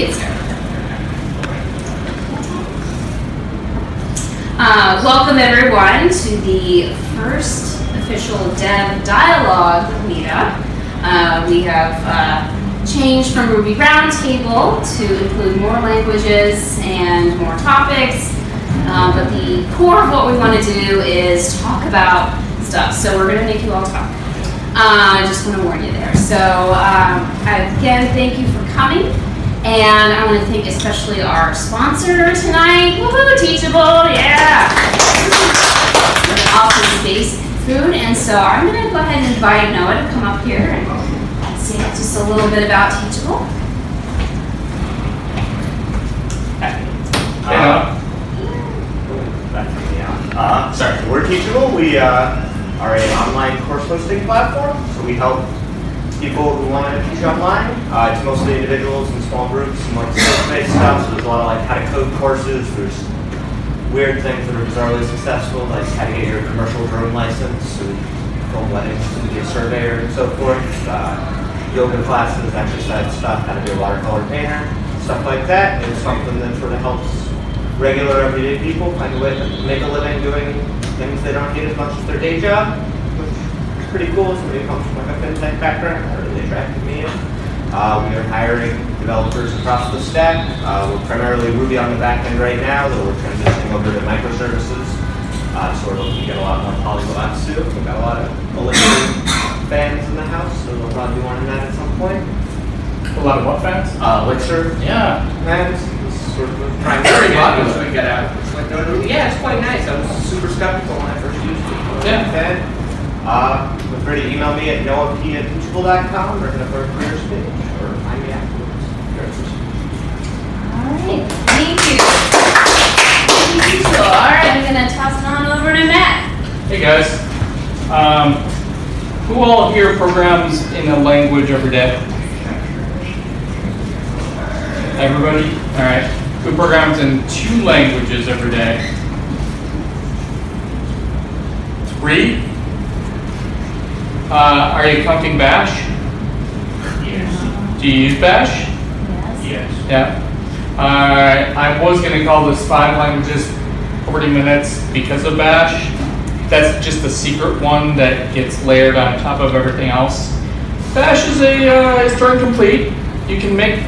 get started. Welcome everyone to the first official Dev Dialogue meetup. We have changed from Ruby Roundtable to include more languages and more topics, but the core of what we want to do is talk about stuff. So we're going to make you all talk. I just want to warn you there. So again, thank you for coming. And I want to thank especially our sponsor tonight. Woohoo, Teachable, yeah! With awesome space and food. And so I'm going to go ahead and invite Noah to come up here and say just a little bit about Teachable. Sorry, we're Teachable. We are an online course hosting platform. So we help people who want to teach online. It's mostly individuals and small groups and like skill-based stuff. So there's a lot of like how to code courses. There's weird things that are bizarrely successful, like how to get your commercial drone license, so you film weddings, to be a surveyor and so forth. Yoga classes, exercise stuff, how to be a watercolor painter, stuff like that. It's something that sort of helps regular everyday people find a way to make a living doing things they don't need as much as their day job. Pretty cool. Somebody who comes from like a fintech background, that really attracted me in. We are hiring developers across the stack. We're primarily Ruby on the back end right now, though we're transitioning over to microservices. So we're looking to get a lot more polygons too. We've got a lot of Elixir fans in the house, so we'll probably be wanting that at some point. A lot of what fans? Elixir Yeah. fans. Sort of Very popular. We got out. Yeah, it's quite nice. I was super skeptical when I first used it. Yeah. Feel free to email me at noahp@teachable.com or hit up our careers page or find me afterwards. All right, thank you. Thank you, Teachable. All right, I'm going to toss it on over to Matt. Hey guys. Who all here programs in a language every day? Everybody? All right. Who programs in 2 languages every day? 3? Are you counting Bash? Yes. Do you use Bash? Yes. Yeah. I was going to call this 5 languages 40 minutes because of Bash. That's just the secret one that gets layered on top of everything else. Bash is is Turing complete. You can make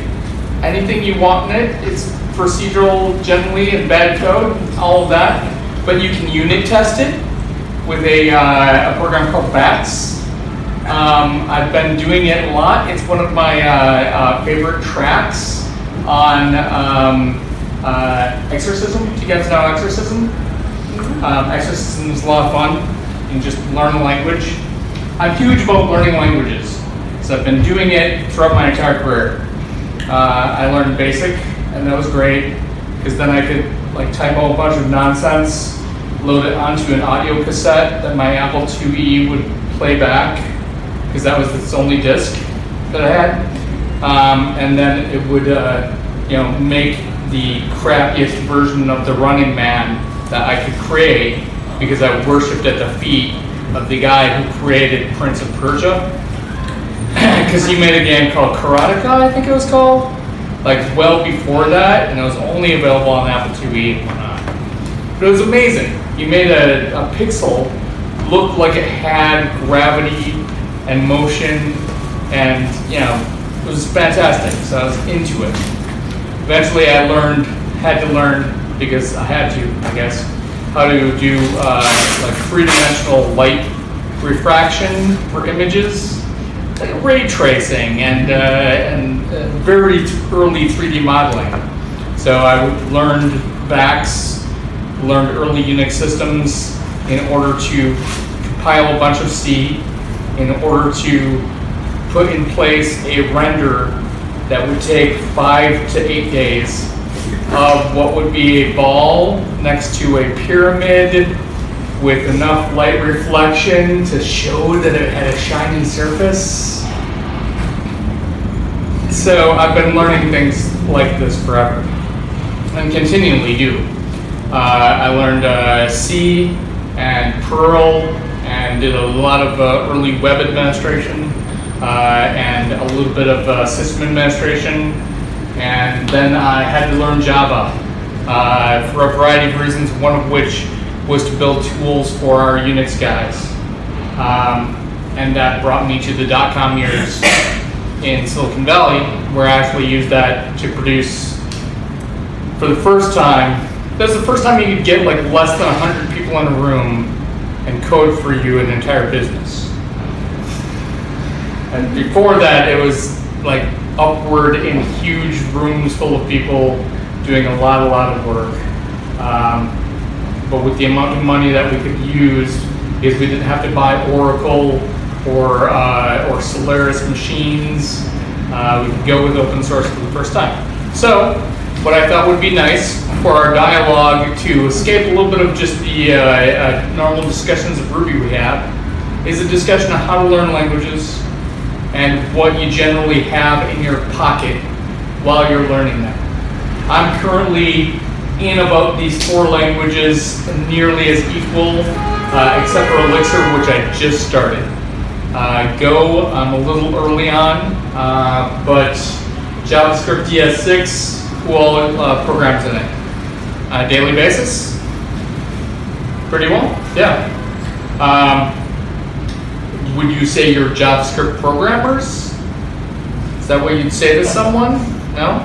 anything you want in it. It's procedural generally and bad code, all of that. But you can unit test it with a program called BATS. I've been doing it a lot. It's one of my favorite tracks on Exorcism. Do you guys know Exorcism? Exorcism is a lot of fun. You can just learn a language. I'm huge about learning languages. So I've been doing it throughout my entire career. I learned BASIC, and that was great, because then I could like type a bunch of nonsense, load it onto an audio cassette that my Apple IIe would play back, because that was its only disc that I had, and then it would, make the crappiest version of the Running Man that I could create, because I worshipped at the feet of the guy who created Prince of Persia, because he made a game called Karateka, I think it was called, like well before that, and it was only available on Apple IIe and whatnot. But it was amazing. He made a pixel look like it had gravity and motion, and it was fantastic. So I was into it. Eventually, I had to learn because I had to, I guess, how to do like 3-dimensional light refraction for images, like ray tracing, and very early 3D modeling. So I learned VAX, learned early Unix systems in order to compile a bunch of C, in order to put in place a render that would take 5 to 8 days of what would be a ball next to a pyramid with enough light reflection to show that it had a shiny surface. So I've been learning things like this forever, and continually do. I learned C and Perl, and did a lot of early web administration, and a little bit of system administration, and then I had to learn Java for a variety of reasons, one of which was to build tools for our Unix guys. And that brought me to the .com years in Silicon Valley, where I actually used that to produce, for the first time, that was the first time you could get like less than 100 people in a room and code for you an entire business. And before that, it was like upward in huge rooms full of people doing a lot of work. But with the amount of money that we could use, because we didn't have to buy Oracle or Solaris machines, we could go with open source for the first time. So what I thought would be nice for our dialogue to escape a little bit of just the normal discussions of Ruby we have is a discussion of how to learn languages and what you generally have in your pocket while you're learning them. I'm currently in about these 4 languages nearly as equal, except for Elixir, which I just started. Go, I'm a little early on, but JavaScript ES6, cool programs in it. On a daily basis? Pretty well, yeah. Would you say you're JavaScript programmers? Is that what you'd say to someone? No?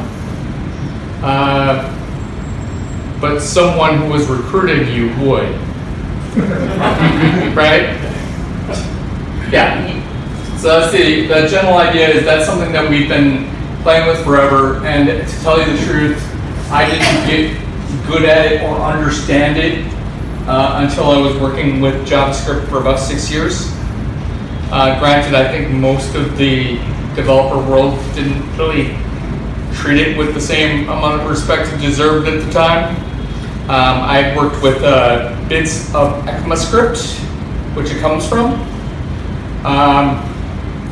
But someone who was recruiting you would. Right? Yeah. So that's the general idea is that's something that we've been playing with forever, and to tell you the truth, I didn't get good at it or understand it until I was working with JavaScript for about 6 years. Granted, I think most of the developer world didn't really treat it with the same amount of respect it deserved at the time. I worked with bits of ECMAScript, which it comes from.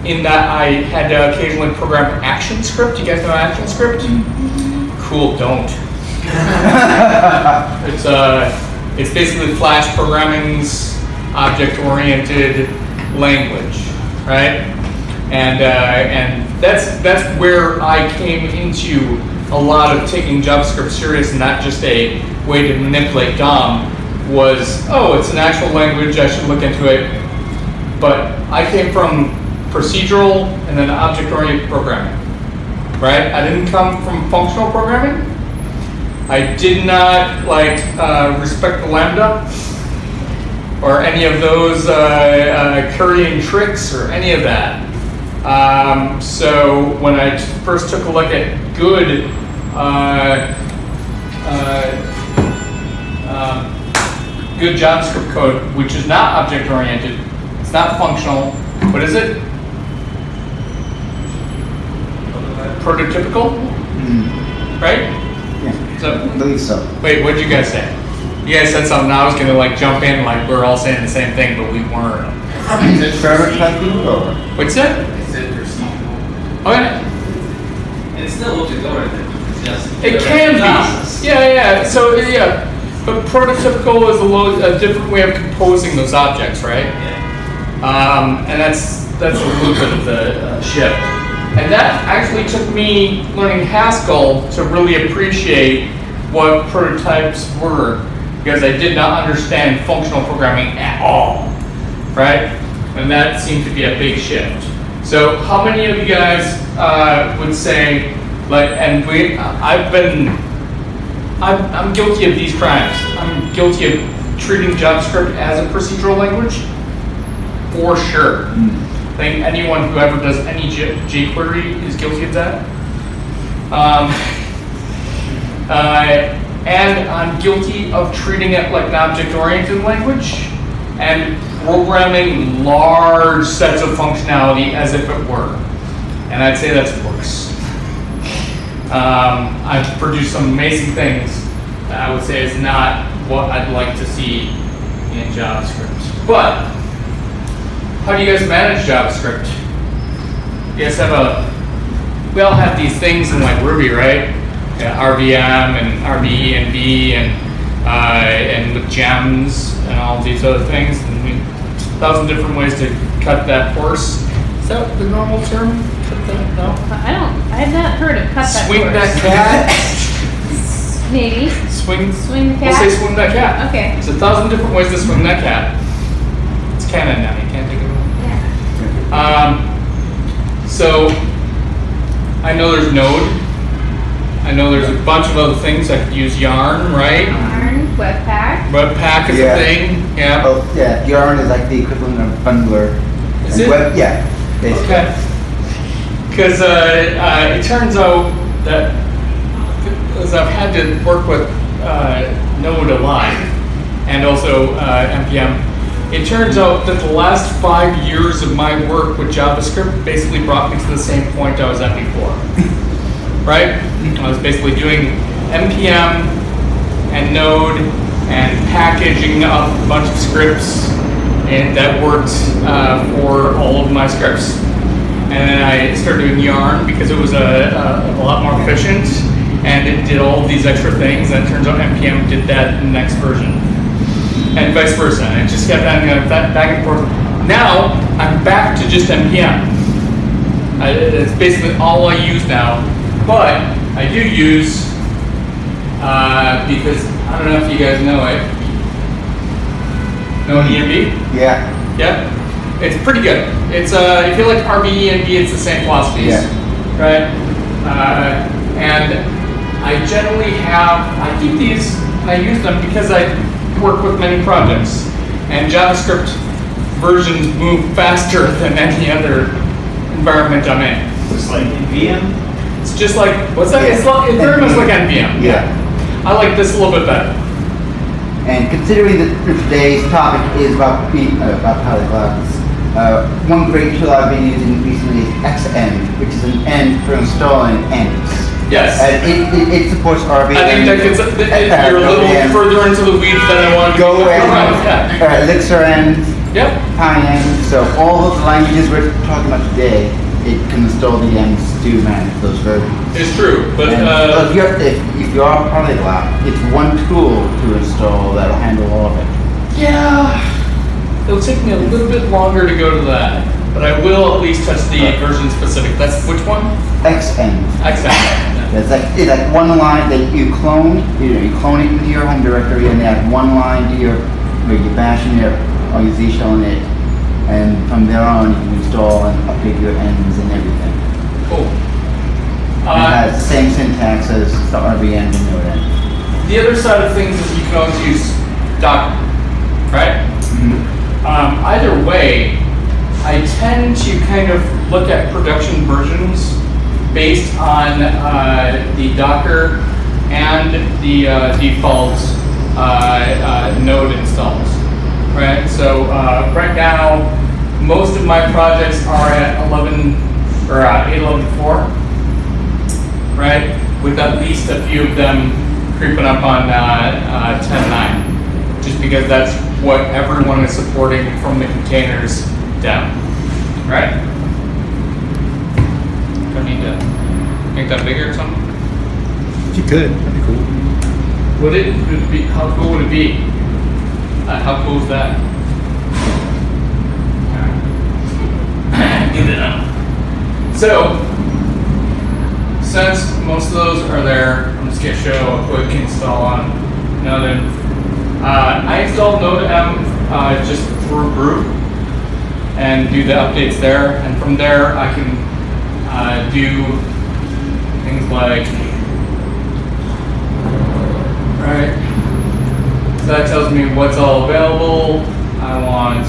In that I had to occasionally program ActionScript. You guys know ActionScript? Cool, don't. It's basically Flash programming's object-oriented language, right? And that's where I came into a lot of taking JavaScript serious, and not just a way to manipulate DOM. Was, oh, it's an actual language, I should look into it. But I came from procedural and then object-oriented programming, right? I didn't come from functional programming. I did not respect the Lambda or any of those currying tricks or any of that. So when I first took a look at good good JavaScript code, which is not object-oriented, it's not functional, what is it? Prototypical? Right? Yeah. So, I believe so. wait, what did you guys say? You guys said something, I was going to jump in we're all saying the same thing, but we weren't. Prototyping or? What's that? It said procedural. Okay. And it's still object-oriented. It can be. Yeah. So, yeah. But prototypical is a different way of composing those objects, right? Yeah. And that's a little bit of the shift. And that actually took me learning Haskell to really appreciate what prototypes were, because I did not understand functional programming at all, right? And that seemed to be a big shift. So how many of you guys would say, I'm guilty of these crimes. I'm guilty of treating JavaScript as a procedural language, for sure. I think anyone who ever does any jQuery is guilty of that. And I'm guilty of treating it like an object-oriented language and programming large sets of functionality as if it were. And I'd say that's worse. I've produced some amazing things that I would say is not what I'd like to see in JavaScript. But how do you guys manage JavaScript? You guys we all have these things in Ruby, right? RVM and RBENV and with gems and all these other things, and 1,000 different ways to cut that horse. Is that the normal term? No? I have not heard of cut that Swing horse. that cat. Maybe. Swing Swing the We'll cat. say swing that cat. Okay. There's 1,000 different ways to swing that cat. It's canon now. You can't take it away. So I know there's Node. I know there's a bunch of other things. I could use Yarn, right? Yarn, Webpack. Webpack is Yeah. a thing. Yeah. Oh, yeah, Yarn is like the equivalent of bundler. Is And it? Yeah, basically. Okay. Because it turns out that as I've had to work with Node a lot, and also NPM, it turns out that the last 5 years of my work with JavaScript basically brought me to the same point I was at before. Right? I was basically doing NPM and Node and packaging up a bunch of scripts and that worked for all of my scripts. And then I started doing Yarn because it was a lot more efficient and it did all of these extra things, and it turns out NPM did that in the next version. And vice versa. And it just kept adding back and forth. Now, I'm back to just NPM. It's basically all I use now. But I do use, because I don't know if you guys know it. Know an ENV? Yeah. Yeah? It's pretty good. It's, if you like RB, ENV, it's the same philosophies. Yeah. Right? And I generally I keep these, I use them because I work with many projects. And JavaScript versions move faster than any other environment I'm in. Just like in VM. It's just like, what's that? It's very much like NPM. Yeah. I like this a little bit better. And considering that today's topic is about polyglots, one great tool I've been using recently is Xend, which is an end for installing ends. Yes. And it supports RB. I think that gets, you're a little further into the weeds than I want to Go be. and Yeah. Elixir end, Yep. Pine, so all of the languages we're talking about today, it can install the ends to manage those versions. It's true, but And, if you're a polyglot, it's one tool to install that'll handle all of it. yeah, it'll take me a little bit longer to go to that. But I will at least touch the version specific. That's which one? Xend. Exactly. It's like one line that you clone. You clone it into your home directory, and add one line to where you bash in it or you Z shell in it, and from there on you can install and update your ends and everything. Cool. And it has the same syntax as the RBN and Node end. The other side of things is you can always use Docker, right? Either way, I tend to kind of look at production versions based on the Docker and the default Node installs, right? So right now, most of my projects are at 8.11.4, right? With at least a few of them creeping up on 10.9, just because that's what everyone is supporting from the containers down, right? Do I need to make that bigger or something? If you could, that'd be cool. Would it be? How cool would it be? How cool is that? Good enough. So, since most of those are there, I'm just gonna show a quick install on Node. I installed Node-M just through Brew and do the updates there, and from there I can do things like, right, so that tells me what's all available. I want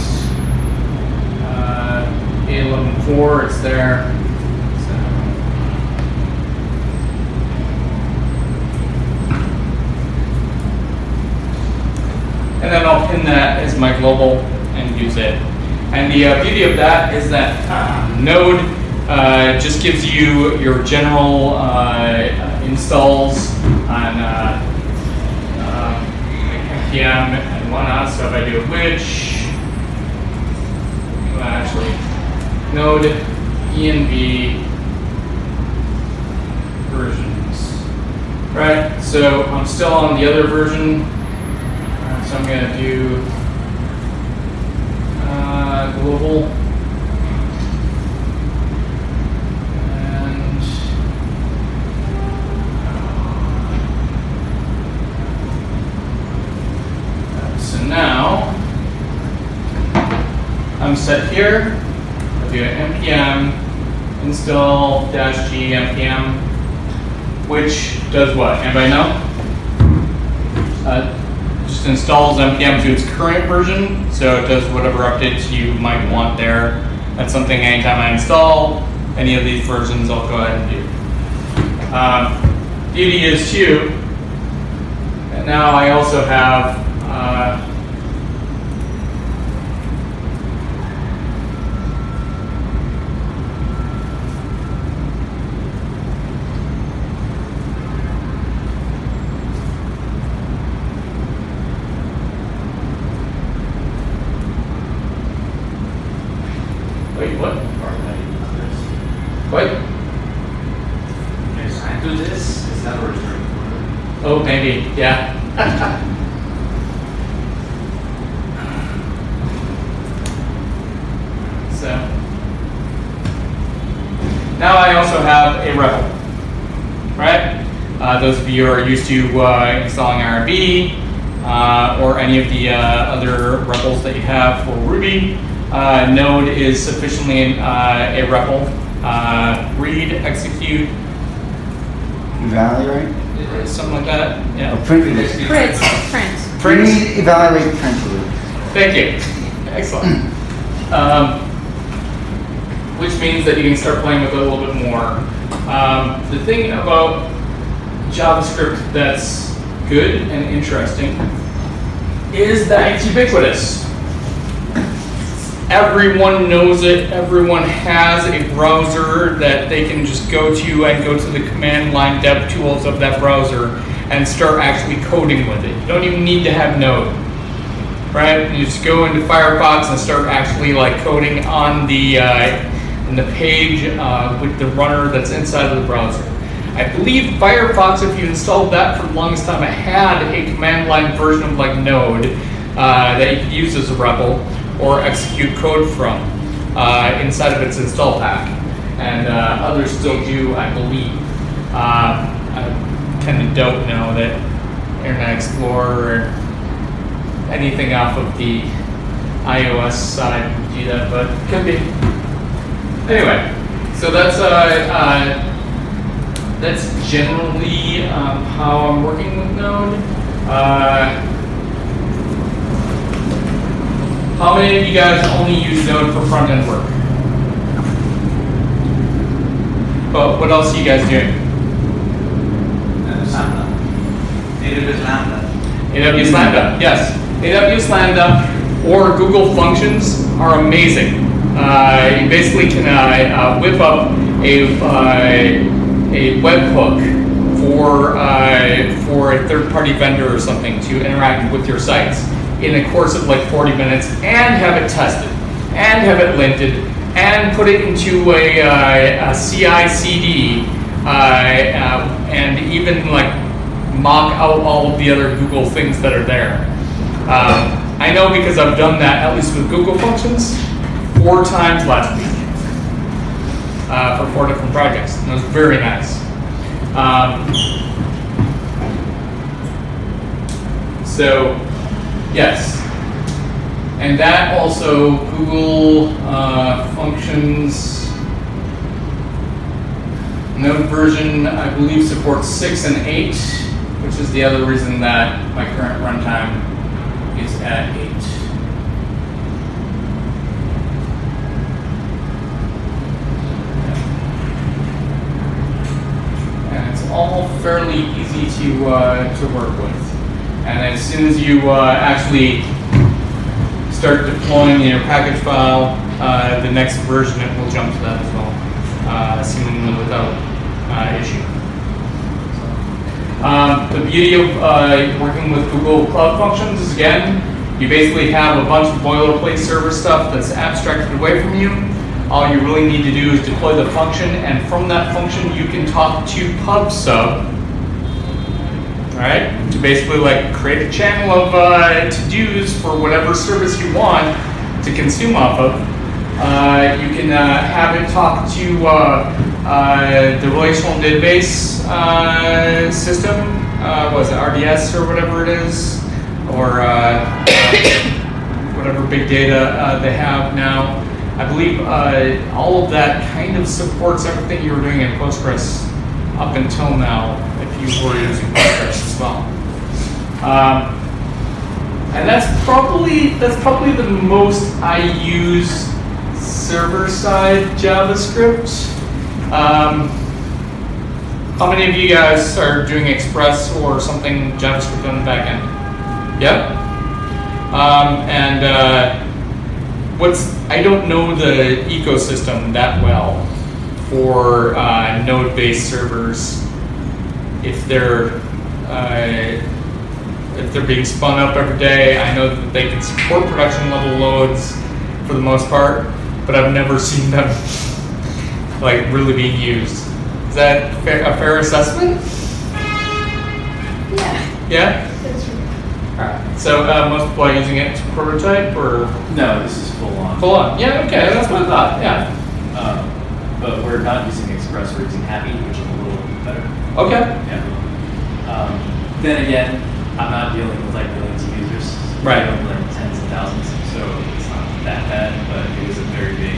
8.11.4, it's there. So. And then I'll pin that as my global and use it. And the beauty of that is that Node just gives you your general installs on NPM and whatnot. So if I do a which, well, actually, Node env versions, right? So I'm still on the other version. So I'm going to do global. set here. I'll do an npm install -g npm, which does what? Anybody know? Just installs npm to its current version, so it does whatever updates you might want there. That's something anytime I install any of these versions, I'll go ahead and do. Beauty is too, and now I also have wait, what? What? Yes, I do this. Is that what it's for? Oh, maybe, yeah. So, now I also have a REPL, right? Those of you who are used to installing IRB or any of the other REPLs that you have for Ruby, Node is sufficiently a REPL. Read, execute, Evaluate? something like that. Yeah. Or print. Print. Print. Read, evaluate, print. Thank you. Excellent. Which means that you can start playing with it a little bit more. The thing about JavaScript that's good and interesting is that it's ubiquitous. Everyone knows it. Everyone has a browser that they can just go to and go to the command line dev tools of that browser and start actually coding with it. You don't even need to have Node, right? You just go into Firefox and start actually like coding on the in the page with the runner that's inside of the browser. I believe Firefox, if you installed that for the longest time, it had a command line version of like Node that you could use as a REPL or execute code from inside of its install pack. And others still do, I believe. I tend to don't know that Internet Explorer or anything off of the iOS side would do that, but it could be. Anyway, so that's generally how I'm working with Node. How many of you guys only use Node for front-end work? But what else are you guys doing? Lambda. AWS Lambda. AWS Lambda, yes. AWS Lambda or Google Functions are amazing. You basically can whip up a webhook for a third-party vendor or something to interact with your sites in a course of like 40 minutes and have it tested and have it linted and put it into a CI/CD and even like mock out all of the other Google things that are there. I know because I've done that at least with Google Functions 4 times last week for 4 different projects, and it was very nice. So, yes. And that also, Google Functions Node version, I believe, supports 6 and 8, which is the other reason that my current runtime is at 8. And it's all fairly easy to work with. And as soon as you actually start deploying your package file, the next version it will jump to that as well, seemingly without issue. The beauty of working with Google Cloud Functions is, again, you basically have a bunch of boilerplate server stuff that's abstracted away from you. All you really need to do is deploy the function, and from that function you can talk to PubSub, right? To basically like create a channel of to-dos for whatever service you want to consume off of. You can have it talk to the relational database system, was it RDS or whatever it is, or what whatever big data they have now. I believe all of that kind of supports everything you were doing in Postgres up until now, if you were using Postgres as well. And that's probably the most I use server-side JavaScript. How many of you guys are doing Express or something JavaScript on the back end? Yep. I don't know the ecosystem that well for node-based servers. If they're being spun up every day, I know that they can support production level loads for the most part, but I've never seen them like really being used. Is that a fair assessment? Yeah. Yeah? That's true. Alright. So most people are using it to prototype or? No, this is full on. Full on. Yeah, okay, that's what I thought, yeah. But we're not using Express, we're using Happy, which is a little bit better. Okay. Yeah. Then again, I'm not dealing with like millions of users. Right. I'm dealing with like tens of thousands, so it's not that bad, but it is a very big,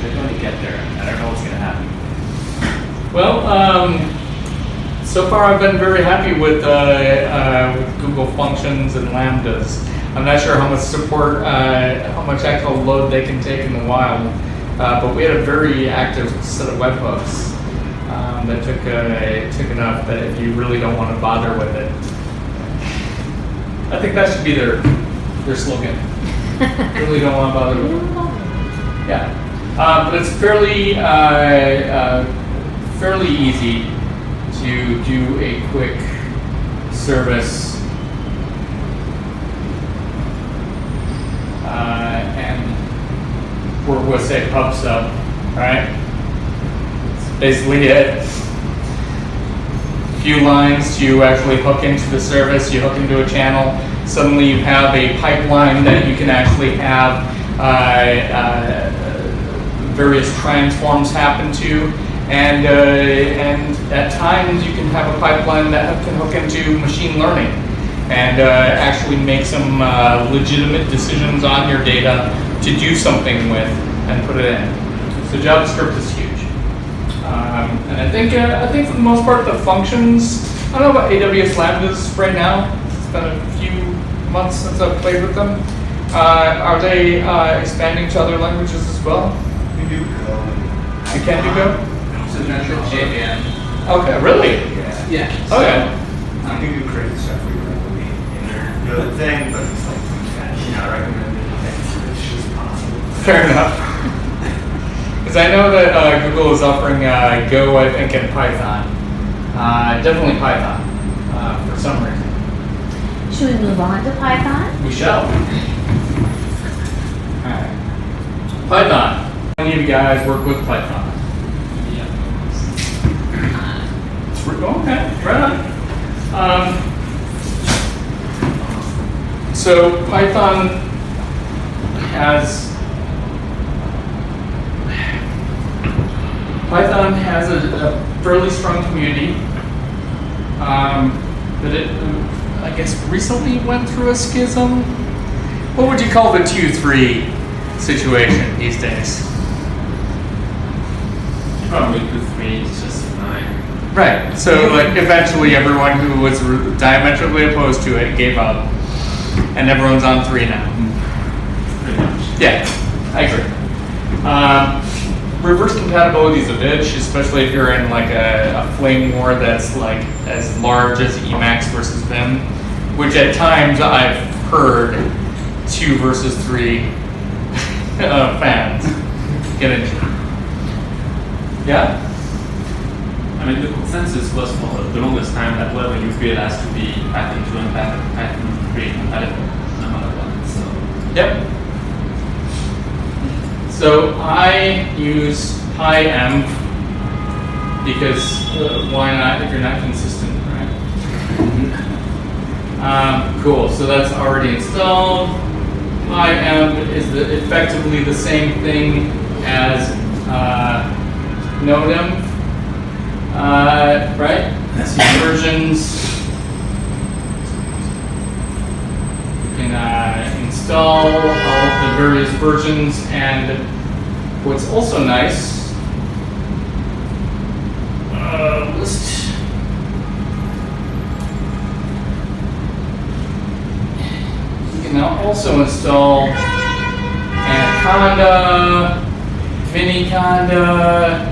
they're going to get there. I don't know what's going to happen. Well, so far I've been very happy with Google Functions and Lambdas. I'm not sure how much support, how much actual load they can take in the wild, but we had a very active set of webhooks that took enough that if you really don't want to bother with it, I think that should be their slogan. Really don't want to bother with it. Yeah, but it's fairly easy to do a quick service and work with, say, pub sub, right? It's basically it. A few lines to actually hook into the service, you hook into a channel, suddenly you have a pipeline that you can actually have various transforms happen to. And at times you can have a pipeline that can hook into machine learning and actually make some legitimate decisions on your data to do something with and put it in. So JavaScript is huge. And I think for the most part the functions, I don't know about AWS Lambdas right now. It's been a few months since I've played with them. Are they expanding to other languages as well? We do Go. You can do Go? So that's your JVM. Okay, really? Yeah. Okay. I think we do crazy stuff for you in there. Good thing, but it's like, not recommended things. It's just possible. Fair enough. Because I know that Google is offering Go, I think, and Python. Definitely Python, for some reason. Should we move on to Python? We shall. Alright. Python. How many of you guys work with Python? Okay, right on. So Python has a fairly strong community, but it, I guess, recently went through a schism. What would you call the 2-3 situation these days? Probably 2-3 is just fine. Right. So, like, eventually, everyone who was diametrically opposed to it gave up, and everyone's on 3 now. Pretty much. Yeah, I agree. Reverse compatibility is a bitch, especially if you're in like a flame war that's like as large as Emacs versus Vim, which at times I've heard 2 versus 3 fans get into. Yeah. I mean, the consensus was for the longest time that whatever you build has to be Python 2 and Python 3 compatible, no matter what. So. Yep. So I use PyEnv because why not if you're not consistent, right? Cool. So that's already installed. PyEnv is effectively the same thing as NodeEnv. Right? That's the versions. You can install all of the various versions. And what's also nice, list. You can now also install Anaconda, Miniconda,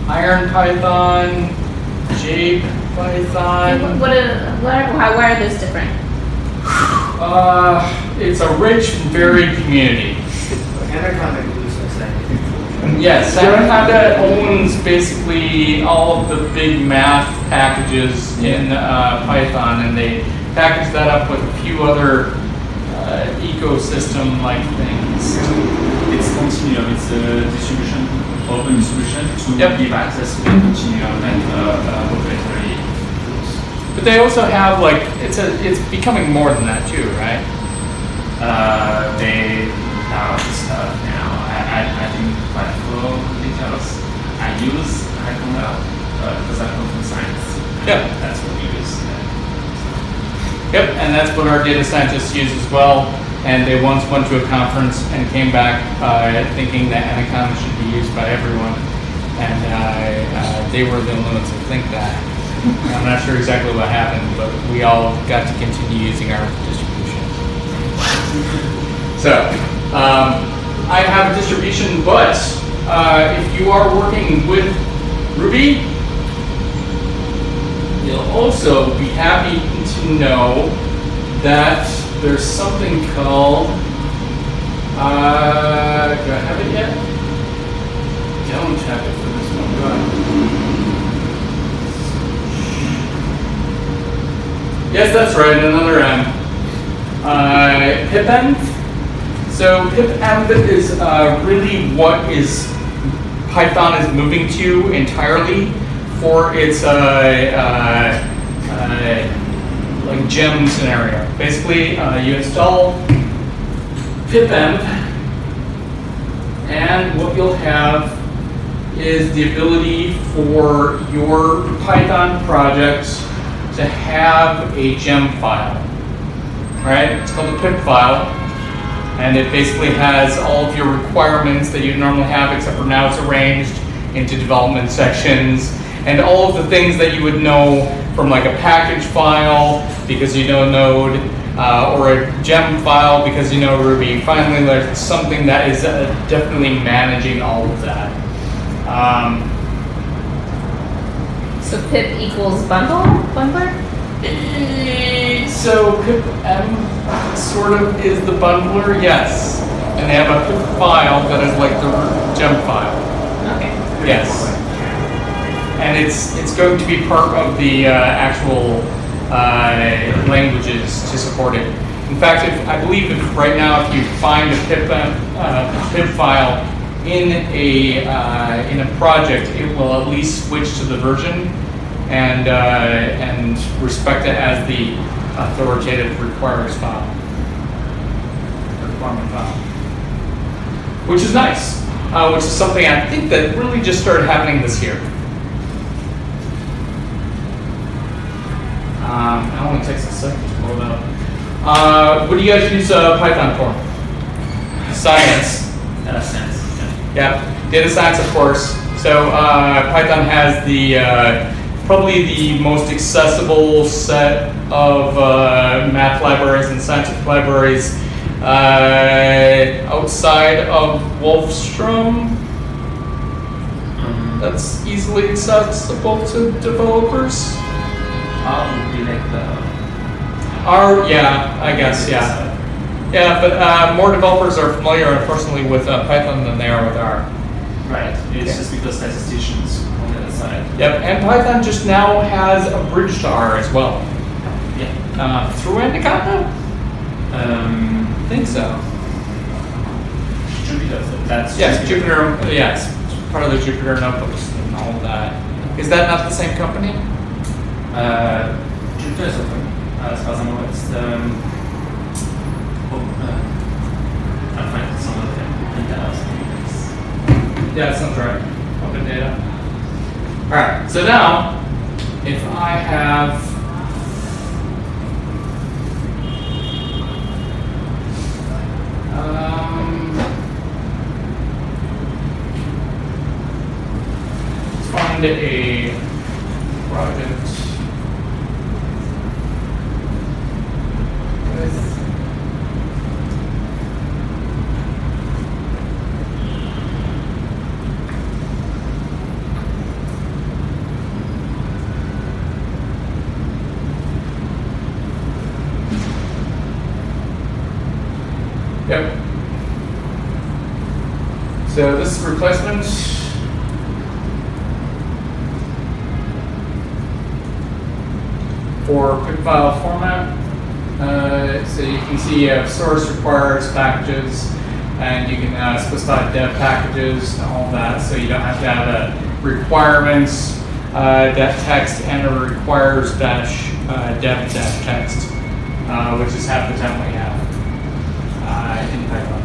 IronPython, JPython. Why are those different? It's a rich and varied community. Anaconda glues us that. Yes, Anaconda owns basically all of the big math packages in Python, and they package that up with a few other ecosystem-like things. It's continuum, it's a distribution, open distribution to give access to the continuum and proprietary tools. But they also have it's becoming more than that too, right? They have stuff now. I think quite full details. I use Anaconda because I come from science. Yep. That's what we use. Yep, and that's what our data scientists use as well. And they once went to a conference and came back thinking that Anaconda should be used by everyone. And they were the only ones who think that. I'm not sure exactly what happened, but we all got to continue using our distribution. So, I have a distribution, but if you are working with Ruby, you'll also be happy to know that there's something called, do I have it yet? Don't have it for this one, do I? Yes, that's right, another M. Pipenv. So pipenv is really what is Python is moving to entirely for its like gem scenario. Basically, you install pipenv, and what you'll have is the ability for your Python project to have a gem file. Right? It's called a pip file, and it basically has all of your requirements that you normally have, except for now it's arranged into development sections, and all of the things that you would know from like a package file because you know Node, or a gem file because you know Ruby. Finally, there's something that is definitely managing all of that. So pip equals bundler? So pipenv sort of is the bundler, yes. And they have a pip file that is like the gem file. Okay. Yes. And it's going to be part of the actual languages to support it. In fact, I believe right now if you find a pip file in a project, it will at least switch to the version and respect it as the authoritative requirement file, which is nice. Which is something I think that really just started happening this year. It only takes a second to load up. What do you guys use Python for? Science. Data science. Yeah, data science, of course. So Python has the probably the most accessible set of math libraries and scientific libraries outside of Wolfstrom. That's easily accessible to developers. Would be like the R, yeah, I guess, yeah. Yeah, but more developers are familiar, unfortunately, with Python than they are with R. right. It's just because statisticians on the other side. Yep, and Python just now has a bridge to R as well. Yeah. Through Anaconda? I think so. Jupyter. That's Yes, Jupyter. Jupyter, yes, part of the Jupyter notebooks and all of that. Is that not the same company? Jupyter is open. As far as I know, it's I'll find some of them in the house. Yeah, that sounds right. Open data. All right. So now, if I have find a project with Yep. So this is replacement. For quick file format. So you can see you have source requires packages, and you can specify dev packages and all that. So you don't have to have a requirements def text and a requires dash dev dash text, which is half the time we have. In Python.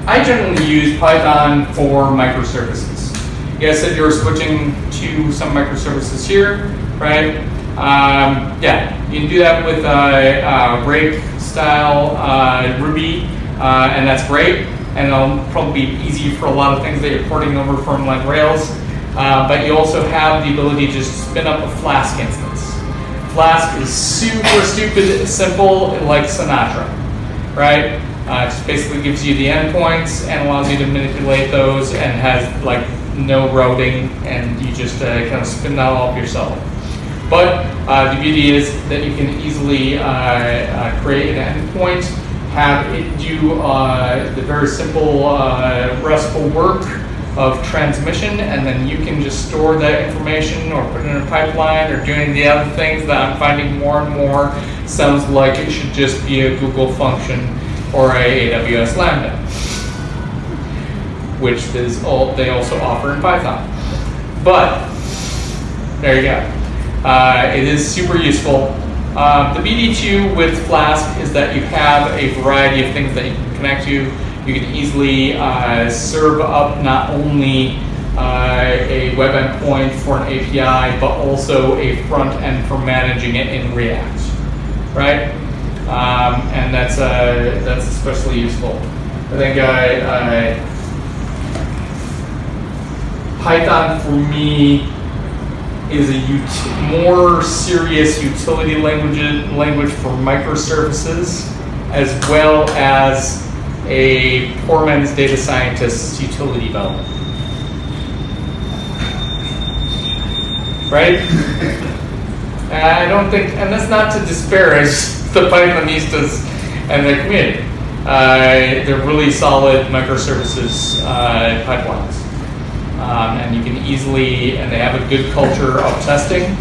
I generally use Python for microservices. You guys said you were switching to some microservices here, right? Yeah, you can do that with rake style Ruby, and that's great. And it'll probably be easy for a lot of things that you're porting over from like Rails. But you also have the ability to just spin up a Flask instance. Flask is super stupid simple, like Sinatra, right? It just basically gives you the endpoints and allows you to manipulate those, and has like no routing, and you just kind of spin that all up yourself. But the beauty is that you can easily create an endpoint, have it do the very simple RESTful work of transmission, and then you can just store that information or put it in a pipeline or do any of the other things that I'm finding more and more sounds like it should just be a Google function or a AWS Lambda, which is all they also offer in Python. But there you go. It is super useful. The BD2 with Flask is that you have a variety of things that you can connect to. You can easily serve up not only a web endpoint for an API, but also a front end for managing it in React, right? And that's especially useful. I think Python for me is a more serious utility language for microservices, as well as a poor man's data scientist's utility belt. Right? I don't think, and that's not to disparage the Pythonistas and their community. They're really solid microservices pipelines. And you can easily, and they have a good culture of testing.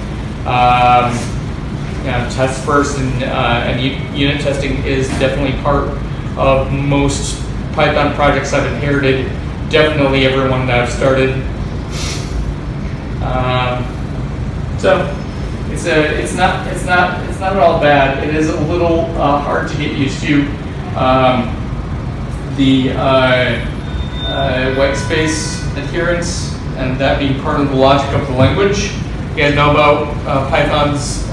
Test first, and unit testing is definitely part of most Python projects I've inherited. Definitely everyone that I've started. So it's not at all bad. It is a little hard to get used to. The white space adherence, and that being part of the logic of the language. You guys know about Python's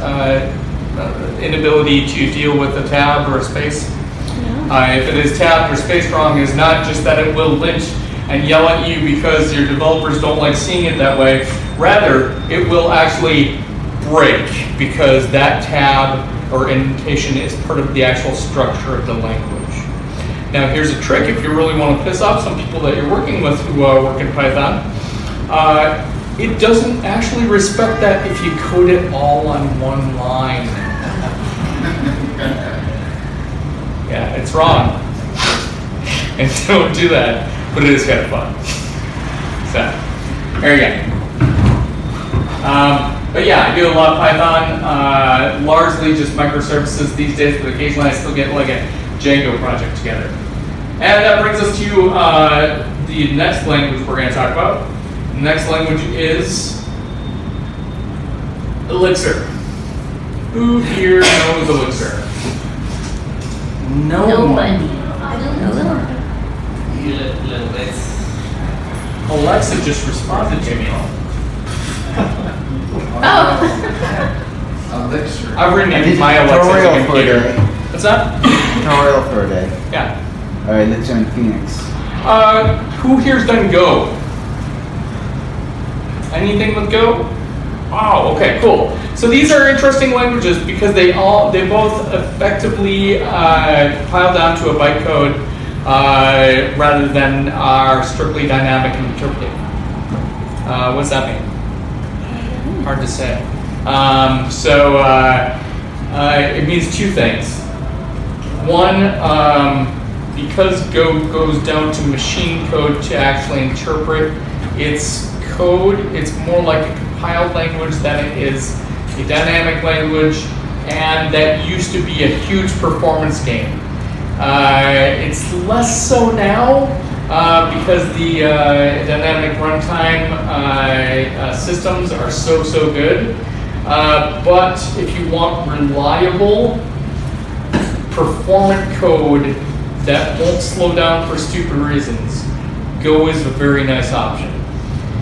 inability to deal with a tab or a space. If it is tabbed or spaced wrong, it's not just that it will lynch and yell at you because your developers don't like seeing it that way. Rather, it will actually break because that tab or indentation is part of the actual structure of the language. Now, here's a trick if you really want to piss off some people that you're working with who work in Python. It doesn't actually respect that if you code it all on one line. Yeah, it's wrong. And don't do that, but it is kind of fun. So, there you go. But yeah, I do a lot of Python, largely just microservices these days, but occasionally I still get like a Django project together. And that brings us to the next language we're going to talk about. The next language is Elixir. Who here knows Elixir? Nobody. Alexa just responded to me. Oh. Elixir. I've renamed did my a Alexa to tutorial for a computer. day. What's that? Tutorial for a day. Yeah. All right, Elixir in Phoenix. Who here's done Go? Anything with Go? Wow, okay, cool. So these are interesting languages because they both effectively compile down to a bytecode rather than are strictly dynamic and interpretive. What does that mean? Hard to say. It means two things. One, because Go goes down to machine code to actually interpret its code, it's more like a compiled language than it is a dynamic language, and that used to be a huge performance gain. It's less so now because the dynamic runtime systems are so good. But if you want reliable, performant code that won't slow down for stupid reasons, Go is a very nice option.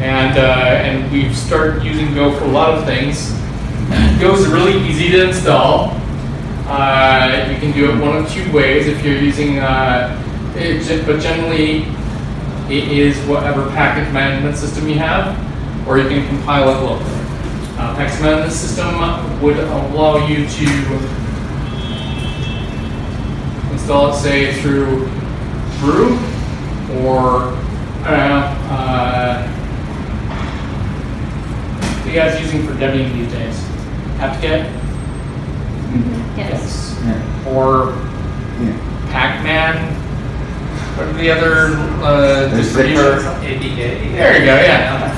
And we've started using Go for a lot of things. Go is really easy to install. You can do it one of two ways if you're using, but generally it is whatever package management system you have, or you can compile it locally. Package management system would allow you to install it, say, through Brew, or I don't know, what are you guys using for debian these days? apt-get? Yes. Yeah. Or Yeah. Pac-Man? What are the other distributions? APK. There you go, yeah.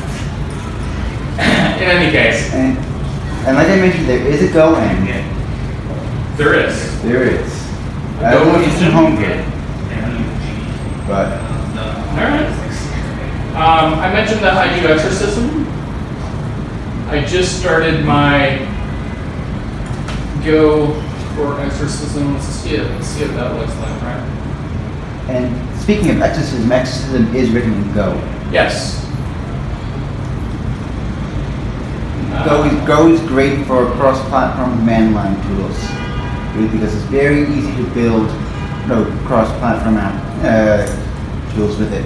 In any case, And like I mentioned, there is a Go engine. there is. There is. I Go don't know if it's in engine? HomeKit, but Alright. I mentioned that I do exorcism. I just started my Go for exorcism. Let's see what that looks like, right? and speaking of exorcism is written in Go. Yes. Go is great for cross-platform command line tools because it's very easy to build cross-platform tools with it.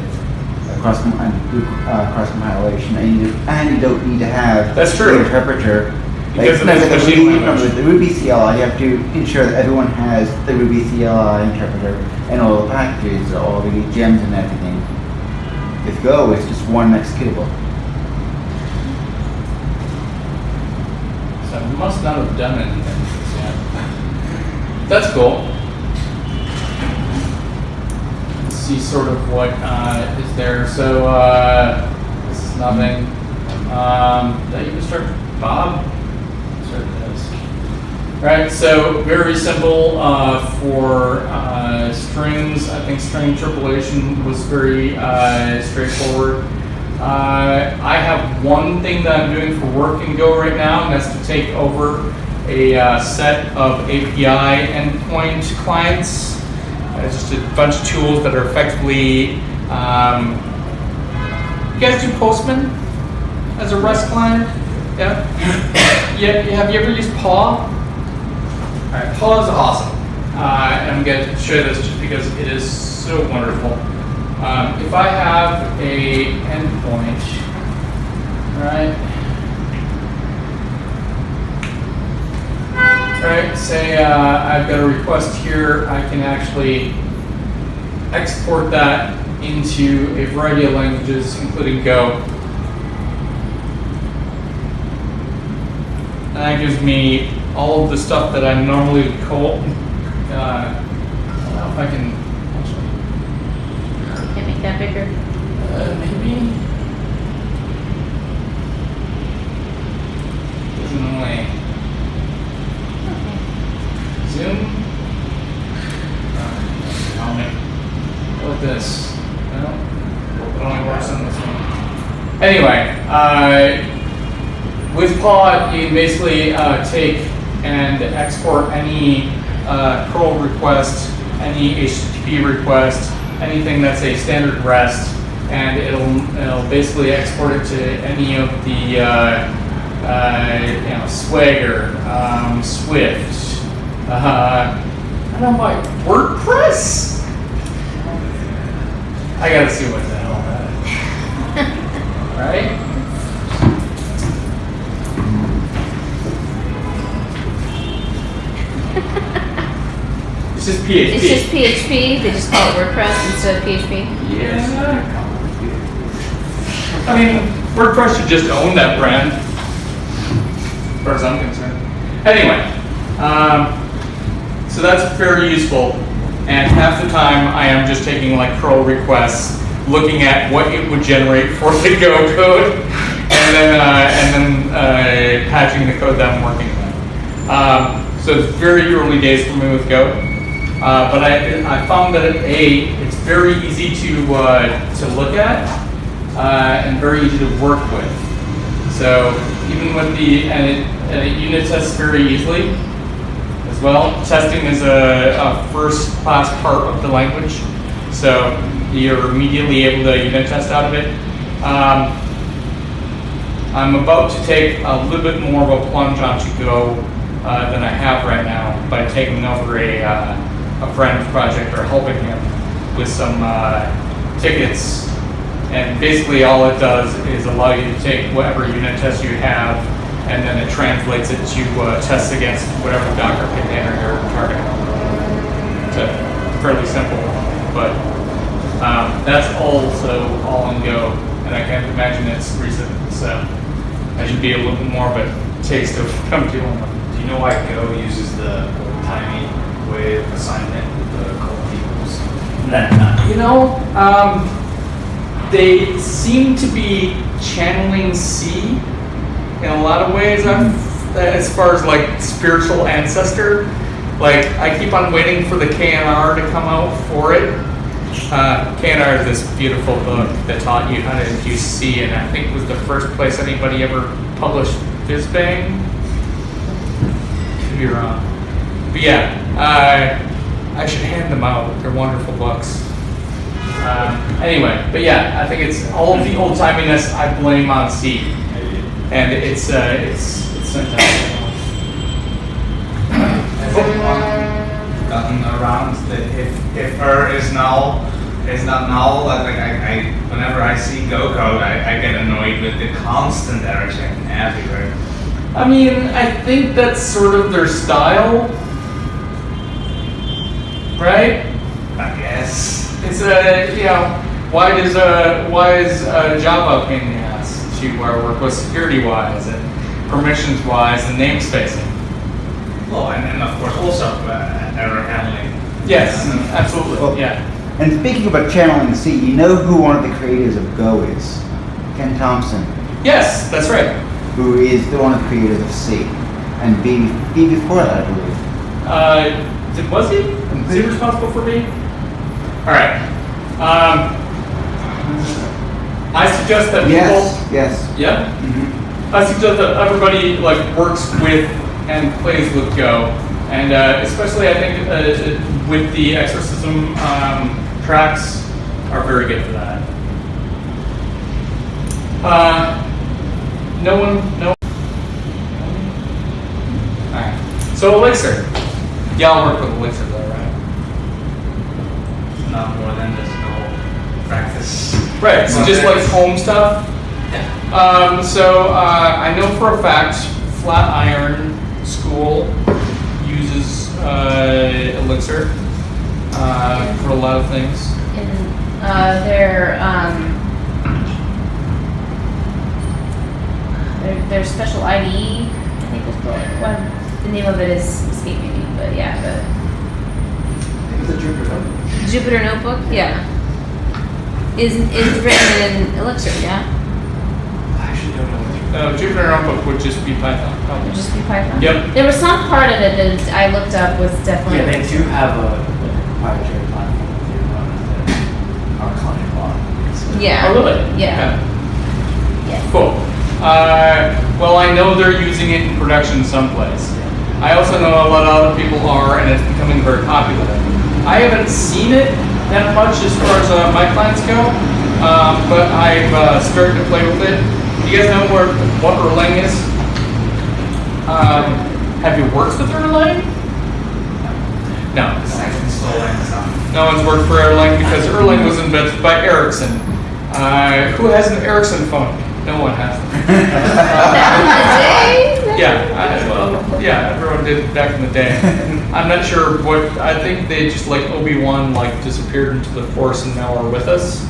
Cross-compilation, and you don't need to have That's true. the interpreter. Because of Like this the machine Ruby, language. the Ruby CLI, you have to ensure that everyone has the Ruby CLI interpreter and all the packages, all the gems and everything. With Go, it's just one executable. So I must not have done anything yet. That's cool. Let's see sort of what is there. So this is nothing. That you can start, Bob? Start this. Right, so very simple for strings. I think string interpolation was very straightforward. I have one thing that I'm doing for work in Go right now, and that's to take over a set of API endpoint clients. It's just a bunch of tools that are effectively, you guys do Postman as a REST client? Yeah? Yeah, have you ever used Paw? All right, Paw is awesome. And I'm going to show you this just because it is so wonderful. If I have a endpoint, right, say I've got a request here, I can actually export that into a variety of languages, including Go. And that gives me all of the stuff that I normally would call. I don't know if I can actually. Can't make that bigger. Maybe. Isn't only Zoom. I'll make like this. No, it only works on this one. Anyway, with Paw, you can basically take and export any curl request, any HTTP request, anything that's a standard REST, and it'll basically export it to any of the Swagger, Swift, I don't know, like WordPress. I gotta see what the hell that is. Right? It's just PHP. It's just PHP. They just call it WordPress instead of PHP. Yeah. I mean, WordPress should just own that brand, as far as I'm concerned. Anyway, so that's very useful. And half the time, I am just taking like curl requests, looking at what it would generate for the Go code, and then patching the code that I'm working with. So it's very early days for me with Go, but I found that it's very easy to look at and very easy to work with. So even with and it unit tests very easily as well. Testing is a first-class part of the language, so you're immediately able to unit test out of it. I'm about to take a little bit more of a plunge onto Go than I have right now by taking over a friend's project or helping him with some tickets. And basically all it does is allow you to take whatever unit test you have, and then it translates it to tests against whatever Docker container you're targeting. So fairly simple, but that's also all in Go, and I can't imagine it's recent, so I should be a little bit more of a taste of what I'm dealing with. Do you know why Go uses the timing way of assignment with the colon equals? You know, they seem to be channeling C in a lot of ways, as far as like spiritual ancestor. Like, I keep on waiting for the KNR to come out for it. KNR is this beautiful book that taught you how to use C, and I think was the first place anybody ever published FizzBang. Could be wrong. But yeah, I should hand them out. They're wonderful books. Anyway, but yeah, I think it's all of the old-timiness I blame on C, and it's fantastic. Has anyone gotten around that if is not null, like I whenever I see Go code, I get annoyed with the constant error checking everywhere. I mean, I think that's sort of their style, right? I guess. It's why is Java a pain in the ass to work with security-wise and permissions-wise and namespacing? Well, and of course also error handling. Yes, absolutely. Well, yeah. And speaking about channeling C, you know who one of the creators of Go is? Ken Thompson, Yes, that's right. who is one of the creators of C. And B before that, I believe. Was he? Is he responsible for B? All right. I suggest that people. Yes. Yeah. Mm-hmm. I suggest that everybody like works with and plays with Go, and especially I think with the exorcism tracks are very good for that. No. All right. So Elixir. Y'all work with Elixir though, right? Not more than just no practice. Right. So just like home stuff. Yeah. So I know for a fact Flatiron School uses Elixir for a lot of things. Their special IDE, I think was called. The name of it is escaping me, but yeah, It's a Jupyter. Jupyter Notebook, yeah, is written in Elixir, yeah. I actually don't know what Jupyter Notebook would just be Python. Would Probably. just be Python. Yep. There was some part of it that I looked up was definitely. Yeah, they do have a proprietary platform that they run that our client bought. So Yeah. Oh, really? Yeah. Yeah. Cool. Well, I know they're using it in production someplace. I also know a lot of other people are, and it's becoming very popular. I haven't seen it that much as far as my clients go, but I've started to play with it. Do you guys know what Erlang is? Have you worked with Erlang? No. No one's worked for Erlang because Erlang was invented by Ericsson. Who has an Ericsson phone? No one has them. Back in the day? Yeah, Yeah, everyone did back in the day. I'm not sure what, I think they just like Obi-Wan like disappeared into the Force and now are with us.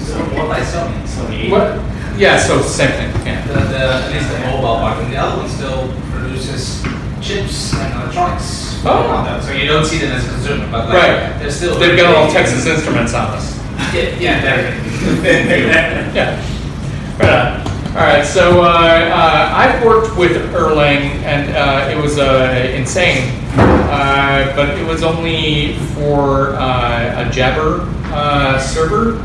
So what by Sony? What? Yeah, so same thing, yeah. At least the mobile part, and the other one still produces chips and electronics. Oh. So you don't see them as a consumer, but like, Right. they're still. They've got all Texas Instruments on us. Yeah, there. Yeah. Right on. All right, so I've worked with Erlang, and it was insane, but it was only for a Jabber server,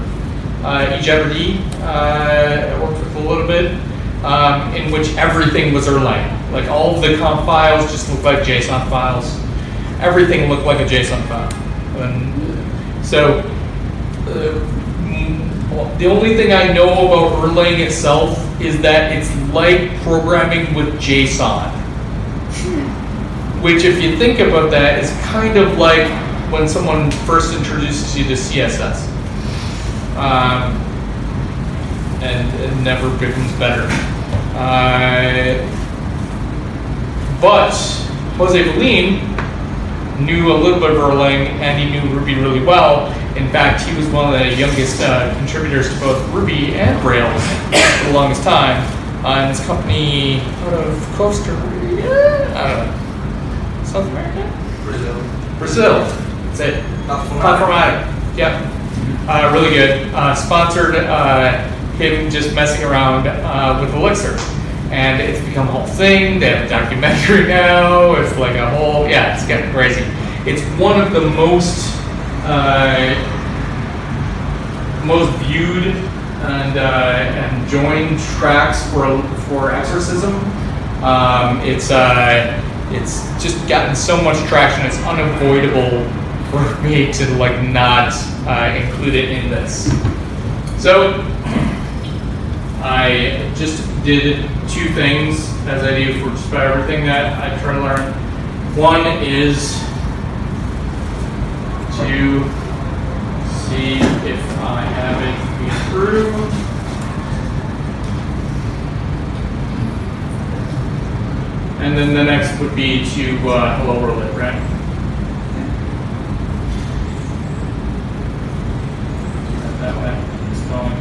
eJabber. I worked with a little bit, in which everything was Erlang. Like all of the comp files just looked like JSON files. Everything looked like a JSON file. And so the only thing I know about Erlang itself is that it's like programming with JSON. Which, if you think about that, is kind of like when someone first introduces you to CSS. And it never becomes better. But Jose Bellin knew a little bit of Erlang, and he knew Ruby really well. In fact, he was one of the youngest contributors to both Ruby and Rails for the longest time. And this company out of Costa Rica? I don't know. South America? Brazil. That's it. Platformatic. Yep. Really good. Sponsored him just messing around with Elixir. And it's become a whole thing. They have a documentary now. It's like a whole, yeah, it's getting crazy. It's one of the most viewed and joined tracks for Exorcism. It's just gotten so much traction. It's unavoidable for me to like not include it in this. So I just did two things, as I do for just about everything that I try to learn. One is to see if I have it approved. And then the next would be to hello world it, right? That way, it's going.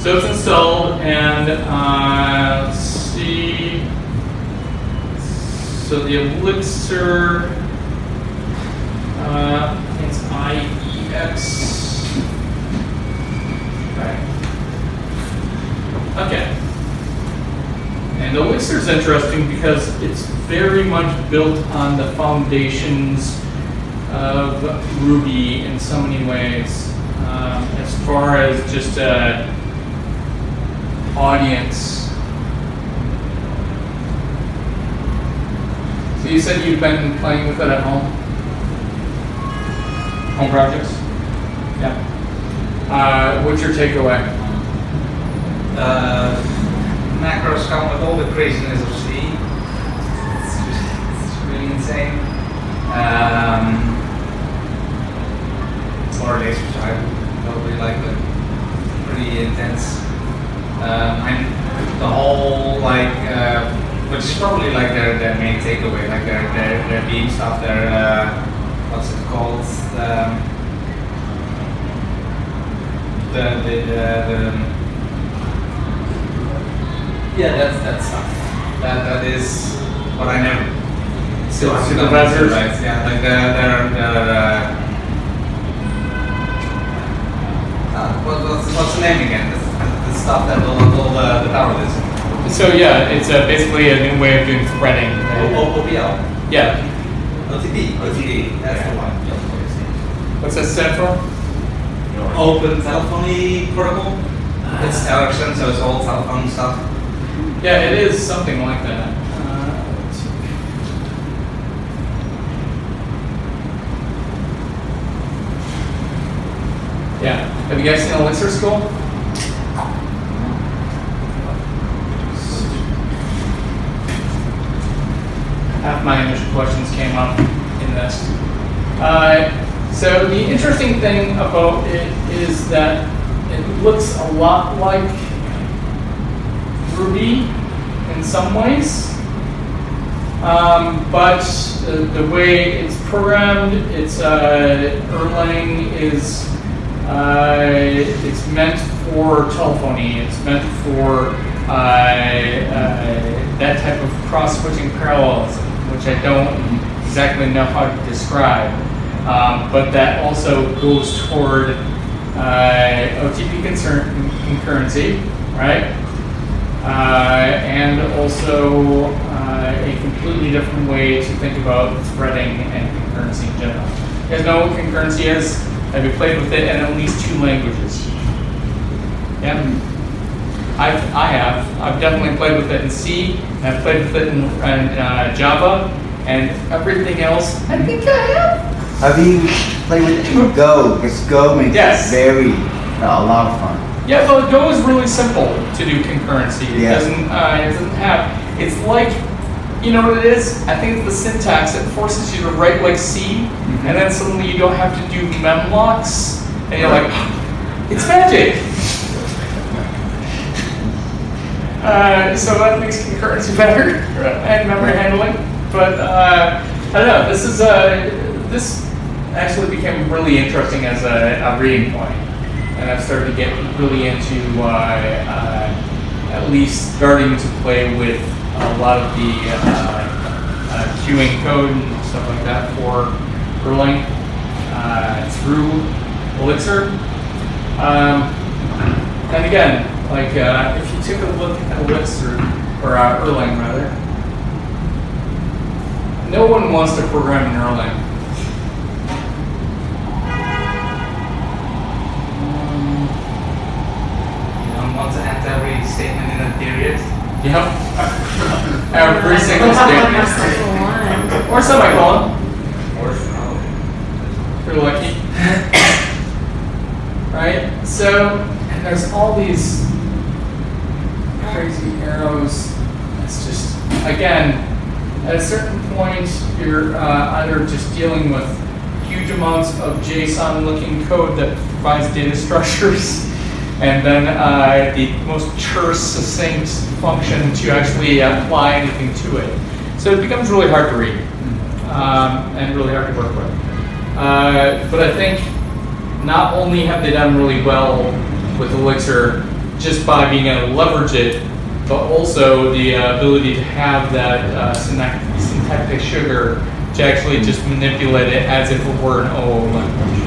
So it's installed, and let's see. So the Elixir, it's IEX. Right. Okay. And Elixir is interesting because it's very much built on the foundations of Ruby in so many ways. As far as just audience. So you said you've been playing with it at home? Home projects? Yeah. What's your takeaway? Macros come with all the craziness of C. It's really insane. Or days which I probably like, but pretty intense. And the whole like, which is probably like their main takeaway, like their beam stuff, their what's it called? Yeah, that's stuff. That is what I never still Supervisors? right? Yeah, like their what's the name again? The stuff that will handle the parallelism. So yeah, it's basically a new way of doing threading. OPL. Yeah. OTD. That's the one. What's that stand for? Open Telephony Protocol. It's Ericsson, so it's all telephone stuff. Yeah, it is something like that. Let's see. Yeah. Have you guys seen Elixir School? Half my initial questions came up in this. So the interesting thing about it is that it looks a lot like Ruby in some ways. But the way it's programmed, it's Erlang is it's meant for telephony. It's meant for that type of cross-switching parallelism, which I don't exactly know how to describe. But that also goes toward OTP concurrency, right? And also a completely different way to think about threading and concurrency in general. You guys know what concurrency is? Have you played with it in at least 2 languages? Yeah? I have. I've definitely played with it in C, and I've played with it in Java, and everything else, I think I have. Have you played with it in Go? Because Go makes Yes. it very, a lot of fun. Yeah, but Go is really simple to do concurrency. It Yeah. doesn't have, it's like, you know what it is? I think it's the syntax. It forces you to write like C, and then suddenly you don't have to do memlocks, and you're like, it's magic. So that makes concurrency better and memory handling. But I don't know. This is this actually became really interesting as a reading point, and I've started to get really into at least starting to play with a lot of the queuing code and stuff like that for Erlang through Elixir. And again, like if you took a look at Elixir, or Erlang rather, no one wants to program in Erlang. You don't want to enter every statement in a period. Yep. Every single statement. Or semicolon. Or If you're lucky. Right? So, and there's all these crazy arrows. It's just, again, at a certain point, you're either just dealing with huge amounts of JSON-looking code that provides data structures, and then the most terse, succinct function to actually apply anything to it. So it becomes really hard to read and really hard to work with. But I think not only have they done really well with Elixir just by being able to leverage it, but also the ability to have that syntactic sugar to actually just manipulate it as if it were an OO language.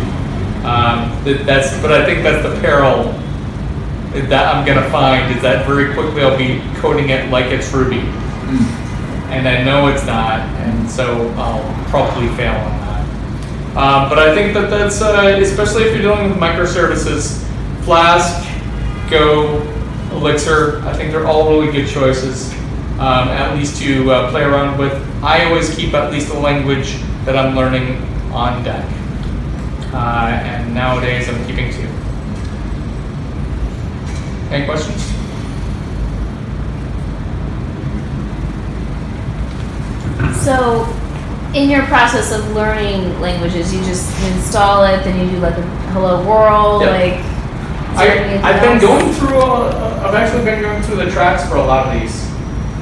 But I think that's the peril that I'm going to find, is that very quickly I'll be coding it like it's Ruby. And I know it's not, and so I'll probably fail on that. But I think that's, especially if you're dealing with microservices, Flask, Go, Elixir, I think they're all really good choices, at least to play around with. I always keep at least a language that I'm learning on deck. And nowadays I'm keeping 2. Any questions? So, in your process of learning languages, you just install it, then you do like a hello world, Yep. like. I've been going through. I've actually been going through the tracks for a lot of these,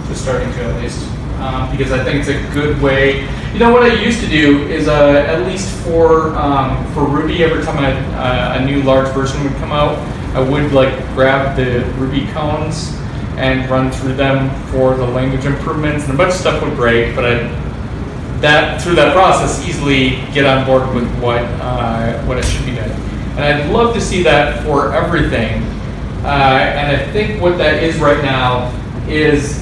just starting to at least, because I think it's a good way. You know what I used to do is at least for Ruby, every time a new large version would come out, I would like grab the Ruby cones and run through them for the language improvements, and a bunch of stuff would break, but through that process easily get on board with what it should be doing. And I'd love to see that for everything. And I think what that is right now is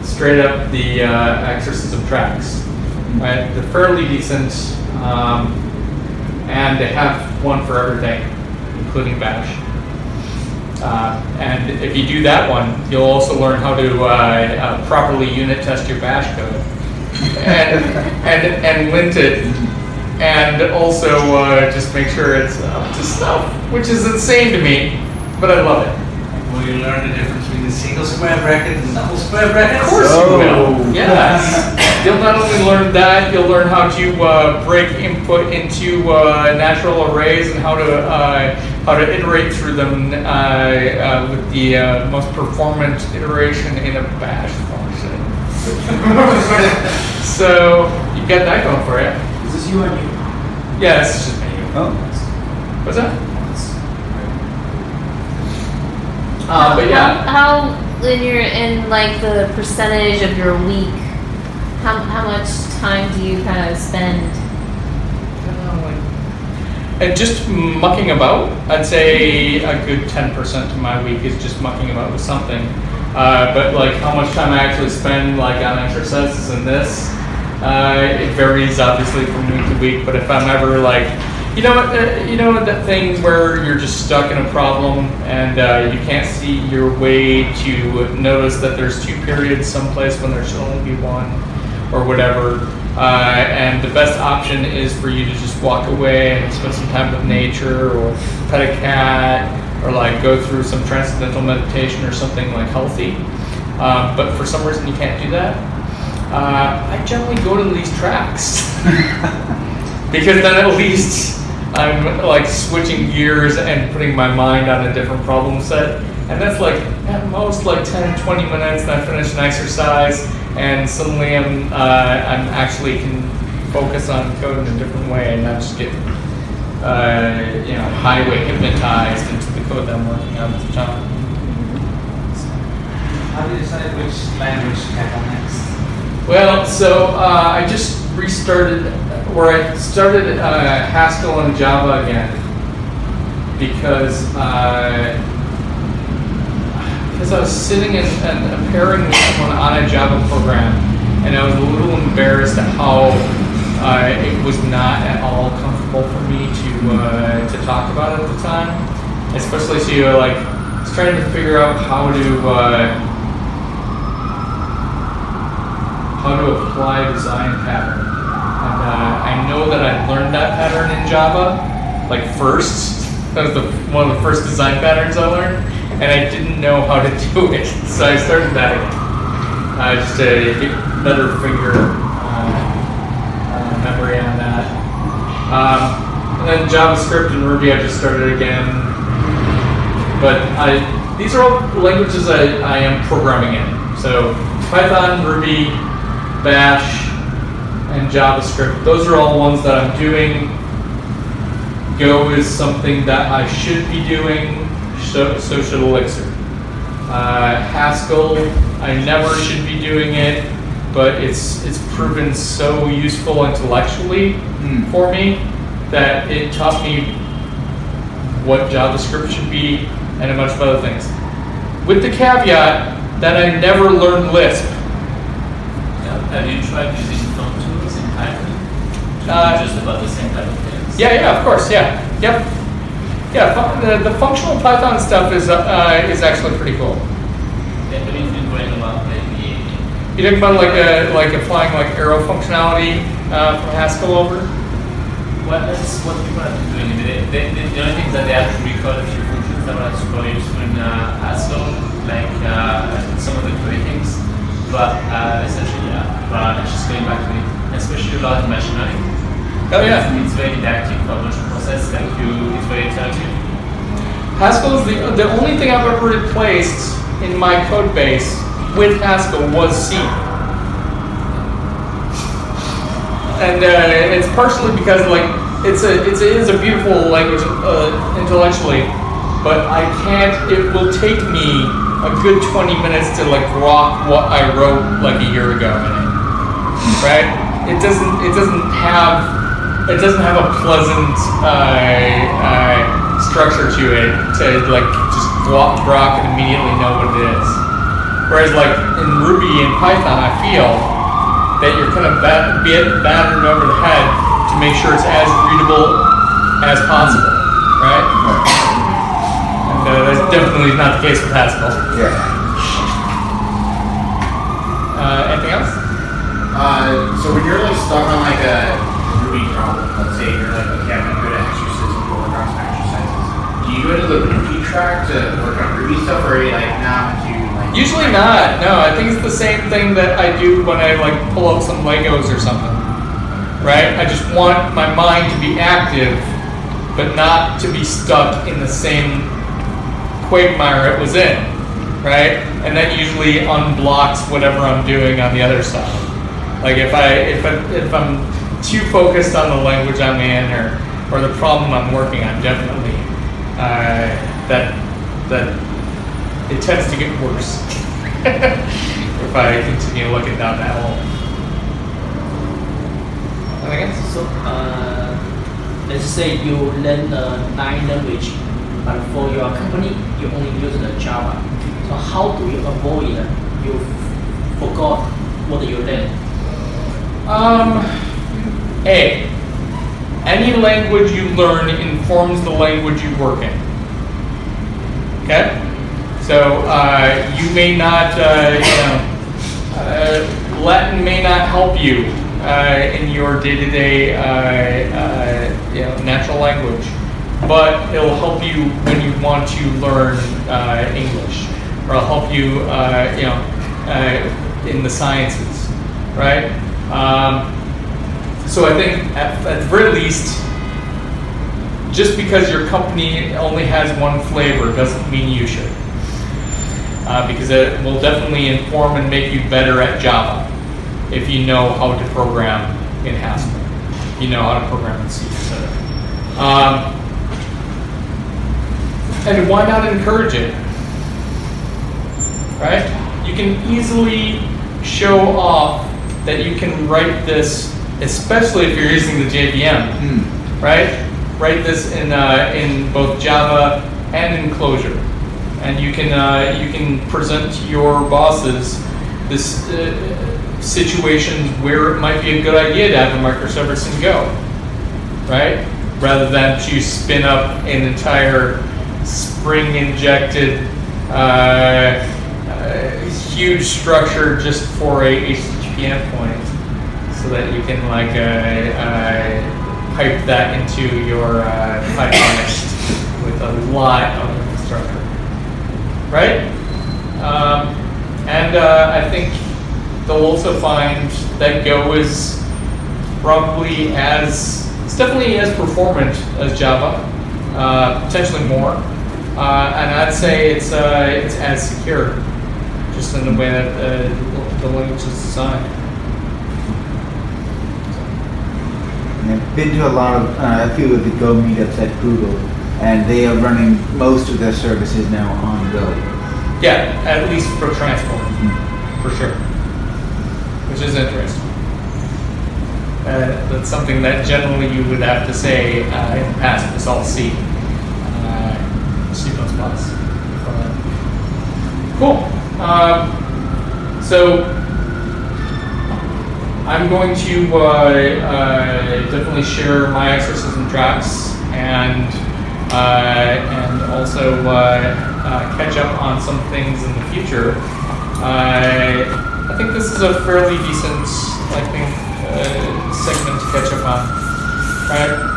straight up the exorcism tracks. Right? They're fairly decent, and they have one for everything, including Bash. And if you do that one, you'll also learn how to properly unit test your Bash code and lint it. And also just make sure it's up to stuff, which is insane to me, but I love it. will you learn the difference between the single square bracket and double square bracket? Of course you will. Yes. You'll not only learn that, you'll learn how to break input into natural arrays and how to iterate through them with the most performant iteration in a bash function. So you've got that going for you. Is this you on you? Yeah, this is just me. Oh. What's that? But yeah. How when you're in like the percentage of your week, how much time do you kind of spend? And just mucking about, I'd say a good 10% of my week is just mucking about with something. But like how much time I actually spend like on exercises and this, it varies obviously from week to week. But if I'm ever like, you know that thing where you're just stuck in a problem and you can't see your way to notice that there's 2 periods someplace when there should only be 1 or whatever. And the best option is for you to just walk away and spend some time with nature or pet a cat or like go through some transcendental meditation or something like healthy. But for some reason you can't do that. I generally go to these tracks because then at least I'm like switching gears and putting my mind on a different problem set. And that's like at most like 10, 20 minutes and I finish an exercise and suddenly I'm actually can focus on code in a different way and not just get highway hypnotized into the code that I'm working on at the time. How do you decide which language to tackle next? Well, so I just restarted, or I started Haskell and Java again because I was sitting and pairing with someone on a Java program, and I was a little embarrassed at how it was not at all comfortable for me to talk about at the time, especially so you're like trying to figure out how to apply a design pattern. And I know that I learned that pattern in Java, like first. That was one of the first design patterns I learned, and I didn't know how to do it, so I started that again, just to get better finger memory on that. And then JavaScript and Ruby I just started again, but these are all languages I am programming in. So Python, Ruby, Bash, and JavaScript. Those are all ones that I'm doing. Go is something that I should be doing, so should Elixir. Haskell, I never should be doing it, but it's proven so useful intellectually for me that it taught me what JavaScript should be and a bunch of other things. With the caveat that I never learned Lisp. Have you tried using phone tools in Python? Just about the same type of things? Yeah, of course, yeah. Yep. Yeah, the functional Python stuff is actually pretty cool. Yeah, but you've been going about maybe... You think about like applying like arrow functionality from Haskell over? Well, that's what people have been doing. The only thing is that they have to record a few functions that are super useful in Haskell, like some of the query things. But essentially, yeah. But it's just going back to it, especially a lot of machine learning. Oh yeah. It's very didactic for a bunch of process. Like it's very iterative. Haskell is the only thing I've ever replaced in my code base with Haskell was C. And it's partially because like it is a beautiful language intellectually, but it will take me a good 20 minutes to like grok what I wrote like a year ago in it. Right? It doesn't have a pleasant structure to it to like just grok and immediately know what it is. Whereas like in Ruby and Python, I feel that you're kind of battered over the head to make sure it's as readable as possible, right? And that's definitely not the case with Haskell. Yeah. Anything else? So when you're like stuck on like a Ruby problem, let's say you're like, okay, I'm gonna go to exercises and go work on some exercises. Do you go to the Ruby track to work on Ruby stuff, or are you like, nah, do you like? Usually not. No, I think it's the same thing that I do when I like pull out some Legos or something. Right? I just want my mind to be active, but not to be stuck in the same quagmire it was in. right? And that usually unblocks whatever I'm doing on the other side. Like if I'm too focused on the language I'm in or the problem I'm working on, definitely that it tends to get worse if I continue looking down that hole. Anything else? So, let's say you learn 9 language, but for your company, you only use the Java. So how do you avoid you forgot what you learned? Any language you learn informs the language you work in. Okay? So you may not, Latin may not help you in your day-to-day, natural language, but it'll help you when you want to learn English, or it'll help you, in the sciences, right? So I think at the very least, just because your company only has one flavor doesn't mean you should. Because it will definitely inform and make you better at Java if you know how to program in Haskell, if you know how to program in C, etc. And why not encourage it? Right? You can easily show off that you can write this, especially if you're using the JVM, right? Write this in both Java and in Clojure, and you can present to your bosses this situations where it might be a good idea to have a microservice in Go, right? Rather than to spin up an entire Spring-injected huge structure just for a HTTP endpoint, so that you can pipe that into your Python with a lot of infrastructure, right? And I think they'll also find that Go is probably it's definitely as performant as Java, potentially more, and I'd say it's as secure, just in the way that the language is designed. I've been to a few of the Go meetups at Google, and they are running most of their services now on Go. Yeah, at least for transport, for sure. Which is interesting. That's something that generally you would have to say in the past was all C, C++. Cool. So I'm going to definitely share my exorcism tracks and also catch up on some things in the future. I think this is a fairly decent, segment to catch up on. Right?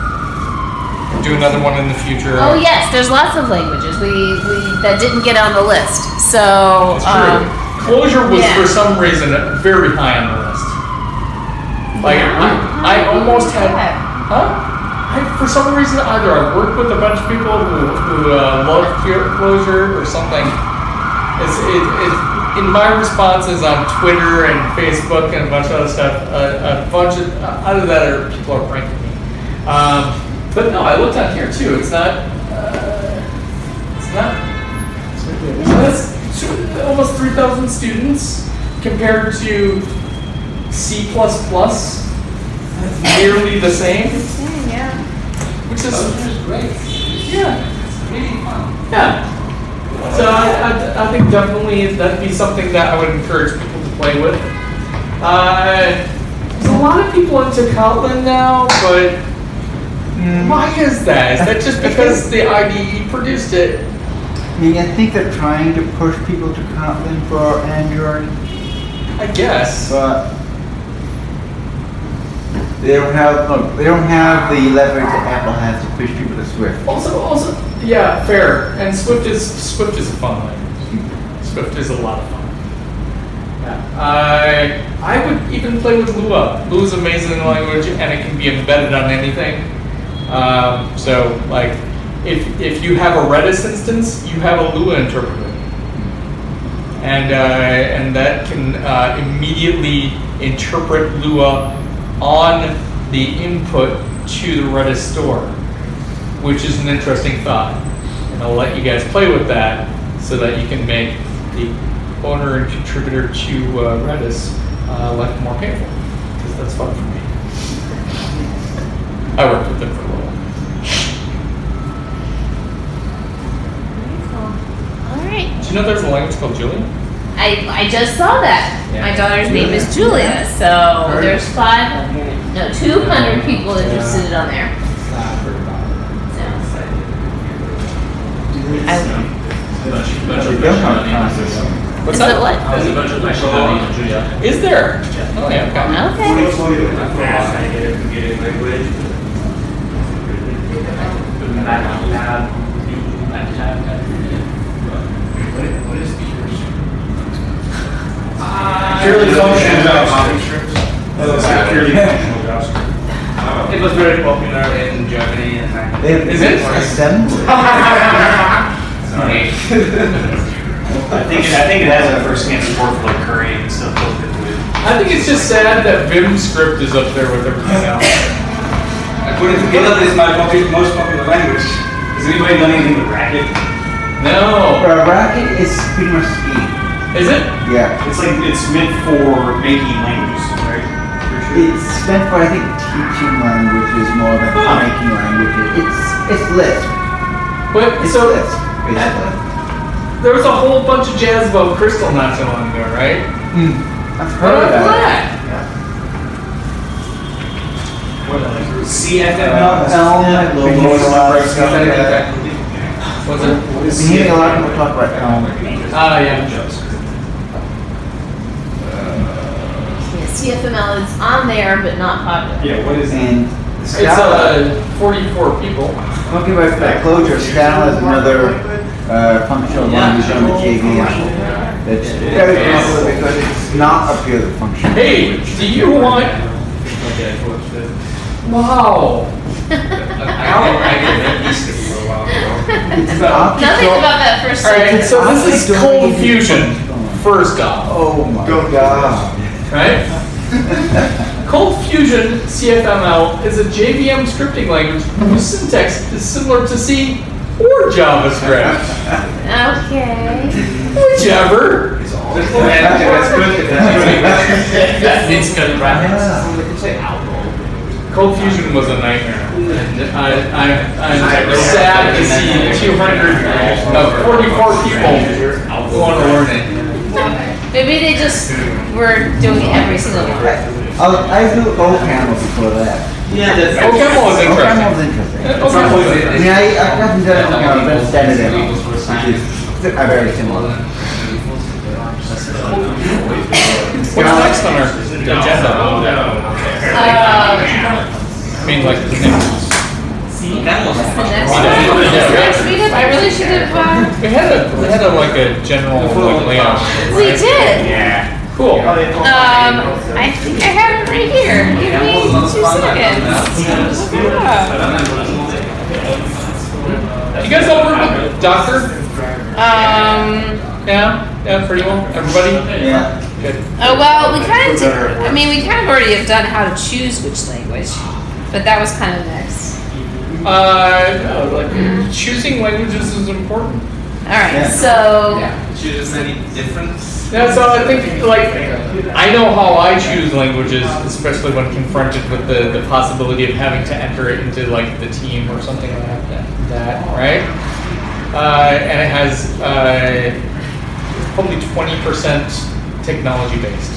Do another one in the future. Oh yes, there's lots of languages that didn't get on the list. So It's true. Clojure was for some reason very high on the list. I almost had, for some reason either I worked with a bunch of people who love Clojure or something. In my responses on Twitter and Facebook and a bunch of other stuff, either that or people are pranking me. But no, I looked on here too. It's almost 3,000 students compared to C++. That's nearly the same. yeah. Which is great. Yeah. It's really fun. Yeah. So I think definitely that'd be something that I would encourage people to play with. There's a lot of people into Kotlin now, but why is that? Is that just because the IDE produced it? I think they're trying to push people to Kotlin for Android, I guess. but they don't have the leverage that Apple has to push people to Swift. Also, yeah, fair. And Swift is a fun language. Swift is a lot of fun. Yeah. I would even play with Lua. Lua is an amazing language, and it can be embedded on anything. So, if you have a Redis instance, you have a Lua interpreter. and that can immediately interpret Lua on the input to the Redis store, which is an interesting thought. And I'll let you guys play with that so that you can make the owner and contributor to Redis life more painful, because that's fun for me. I worked with them for a little. All right. Do you know there's a language called Julian? I just saw that. Yeah. My daughter's name is Julia, so there's 200 people interested on there. What's Is that? it what? There's a bunch of functionality in Julia. Is there? Oh yeah, okay. Purely functional JavaScript. Purely functional JavaScript. It was very popular in Germany. Is it? Assembly. Sorry. I think it has a first-hand support for like curry and stuff built into it. I think it's just sad that Vim script is up there with everything else. According to GitHub, it's my most popular language. Has anybody done anything with Racket? No. Racket is pretty much C. Is it? Yeah. It's meant for making languages, right? Pretty sure. It's meant for, I think, teaching languages more than making languages. It's Lisp. But It's so Lisp, basically. there was a whole bunch of jazz about Crystal not so long ago, right? I've What heard about of that? CFML. Been hearing a lot of stuff like that. What's it? Been hearing a lot of people talk about Elm. Yeah. CFML is on there, but not popular. Yeah, what is it? And It's Scala, 44 people. talking about that closure, Scala is another functional language on the JVM. That's very popular because it's not a pure function. Hey, do you want? Wow. It's an object Nothing about that first All right, sentence. so this is Cold Fusion. First off, Oh my god. right? Cold Fusion CFML is a JVM scripting language whose syntax is similar to C or JavaScript, Okay. whichever. That means good brackets. Cold Fusion was a nightmare. I'm sad to see 200 of 44 people want to learn it. Maybe they just were doing it every single one. I do OCaml before that. Yeah, that's OCaml was interesting. OCaml was interesting. OCaml was I mean, I haven't done OCaml, but standard ML, which is very similar. What's next on our agenda? I mean, like the next. The next one. I really should have. We had a like a general like, layout. We did. Yeah. Cool. I think I have it right here. Give me 2 seconds. You guys all work with Docker? Yeah, pretty well. Everybody? Yeah. Good. Oh well, we kind of did. I mean, we kind of already have done how to choose which language, but that was kind of next. No, like choosing languages is important. All right, Yeah. so choose any different. Yeah, so I think like I know how I choose languages, especially when confronted with the possibility of having to enter it into like the team or something like that, right? And it has probably 20% technology based,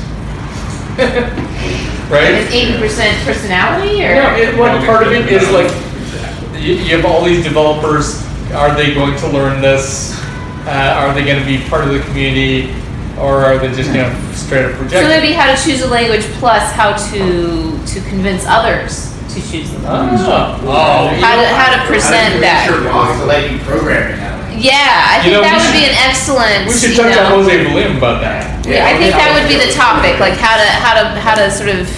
right? it's 80% personality, or No, one part of it is like you have all these developers. Are they going to learn this? Are they going to be part of the community, or are they just going to straight up project? so maybe how to choose a language plus how to convince others to choose the language. How to present that. Your boss to let you program it now. Yeah, I think that would be an excellent. We should you talk to know- Jose Valim about that. Yeah, I think that would be the topic, like how to sort of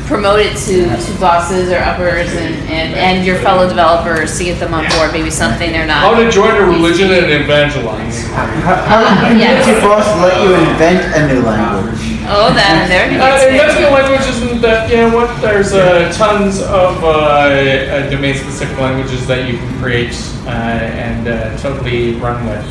promote it to bosses or uppers and your fellow developers to get them on board, maybe something they're How not. to join a religion and evangelize. How Yes. did your boss let you invent a new language? Oh, there it is. Inventing a language isn't that, you know what, there's tons of domain-specific languages that you can create and totally run with.